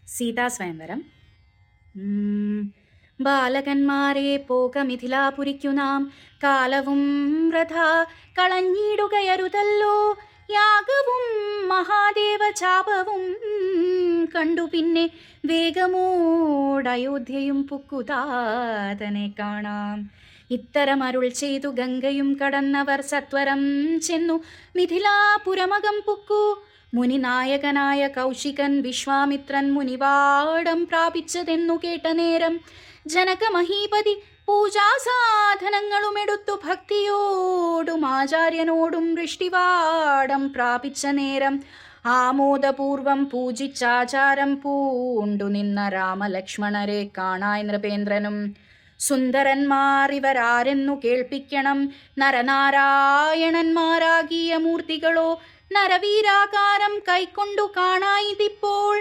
സീതാസ്വയംവരം. ബാലകന്മാരെ പോക മിഥിലാപുരിക്കു നാം, കാലവും വൃഥ കളഞ്ഞിടുകയരുതല്ലോ. യാഗവും മഹാദേവ ചാപവും കണ്ടു പിന്നെ വേഗമോടയോധ്യയും പുക്കുതാതനെ കാണാം. ഇത്തരമരുൾ ചെയ്തു ഗംഗയും കടന്നവർ സത്വരം ചെന്നു മിഥിലാപുരമകം പുക്കു. മുനിനായകനായ കൗശികൻ വിശ്വാമിത്രൻ മുനിവാടം പ്രാപിച്ചതെന്നു കേട്ട നേരം ജനകമഹീപതി പൂജാസാധനങ്ങളുമെടുത്തു ഭക്തിയോടും ആചാര്യനോടും വൃഷ്ടിവാടം പ്രാപിച്ച നേരം ആമോദപൂർവം പൂജിച്ചാചാരം പൂണ്ടു നിന്ന രാമലക്ഷ്മണരെ കാണായി നൃപേന്ദ്രനും, സുന്ദരന്മാർ ഇവരാരെന്നു കേൾപ്പിക്കണം, നരനാരായണന്മാരാകിയ മൂർത്തികളോ നരവീരാകാരം കൈക്കൊണ്ടു കാണായിതിപ്പോൾ.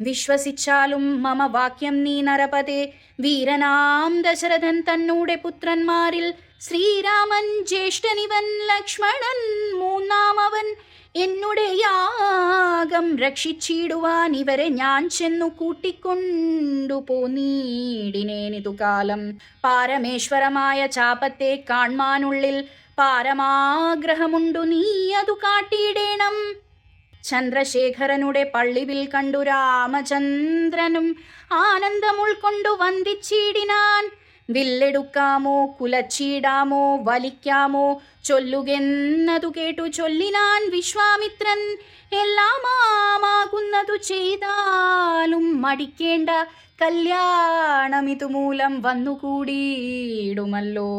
വിശ്വസിച്ചാലും മമ വാക്യം നീ നരപതേ. വീരനാം ദശരഥൻ തന്നൂടെ പുത്രന്മാരിൽ ശ്രീരാമൻ ജ്യേഷ്ഠനിവൻ, ലക്ഷ്മണൻ മൂന്നാമവൻ. എന്നുടെ യാഗം രക്ഷിച്ചിടുവാൻ ഇവരെ ഞാൻ ചെന്നു കൂട്ടിക്കൊണ്ടു പോന്നീടിനേനിതു കാലം. പാരമേശ്വരമായ ചാപത്തെ കാൺമാനുള്ളിൽ പാരമാഗ്രഹമുണ്ടു, നീ അതു കാട്ടിയിടേണം. ചന്ദ്രശേഖരനുടെ പള്ളിവിൽ കണ്ടു രാമചന്ദ്രനും ആനന്ദം ഉൾക്കൊണ്ടു വന്ദിച്ചിടിനാൻ. വില്ലെടുക്കാമോ കുലച്ചിടാമോ വലിക്കാമോ ചൊല്ലുകെന്നതു കേട്ടു ചൊല്ലിനാൻ വിശ്വാമിത്രൻ. എല്ലാമാകുന്നതു ചെയ്താലും മടിക്കേണ്ട, കല്യാണമിതുമൂലം വന്നുകൂടിയിടുമല്ലോ.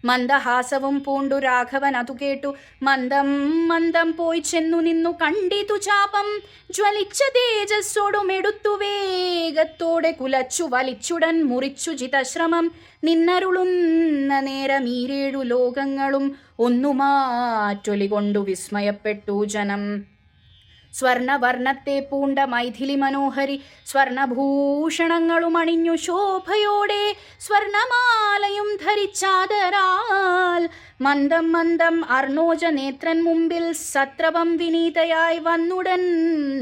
മന്ദഹാസവും പൂണ്ടു രാഘവൻ അതു കേട്ടു മന്ദം മന്ദം പോയി ചെന്നു നിന്നു കണ്ടിതു ചാപം. ജ്വലിച്ച തേജസ്സോടുമെടുത്തു വേഗത്തോടെ കുലച്ചു വലിച്ചുടൻ മുറിച്ചു ജിതശ്രമം. നിന്നരുളുന്ന നേരം ഈരേഴു ലോകങ്ങളും ഒന്നു മാറ്റൊലി കൊണ്ടു വിസ്മയപ്പെട്ടു ജനം. സ്വർണവർണ്ണത്തെ പൂണ്ട മൈഥിലി മനോഹരി സ്വർണഭൂഷണങ്ങളും അണിഞ്ഞു ശോഭയോടെ, സ്വർണമാലയും ധരിച്ചാദരാൽ മന്ദം മന്ദം അർണോജ നേത്രൻ മുമ്പിൽ സത്രവം വിനീതയായി വന്നുടൻ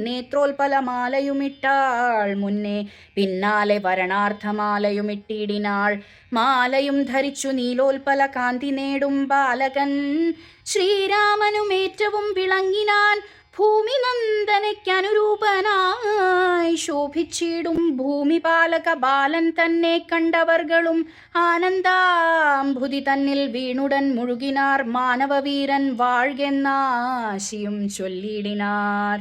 നേത്രോൽപലമാലയുമിട്ടാൾ മുന്നേ. പിന്നാലെ വരണാർത്ഥമാലയുമിട്ടിടിനാൾ. മാലയും ധരിച്ചു നീലോൽപല കാന്തി നേടും ബാലകൻ ശ്രീരാമനും ഏറ്റവും വിളങ്ങിനാൻ. ഭൂമി നന്ദനയ്ക്കനുരൂപനായി ശോഭിച്ചിടും ഭൂമിപാലക ബാലൻ തന്നെ കണ്ടവർകളും ആനന്ദാംഭുതി തന്നിൽ വീണുടൻ മുഴുകിനാർ. മാനവവീരൻ വാഴ്കെന്നാശിയും ചൊല്ലിടിനാർ.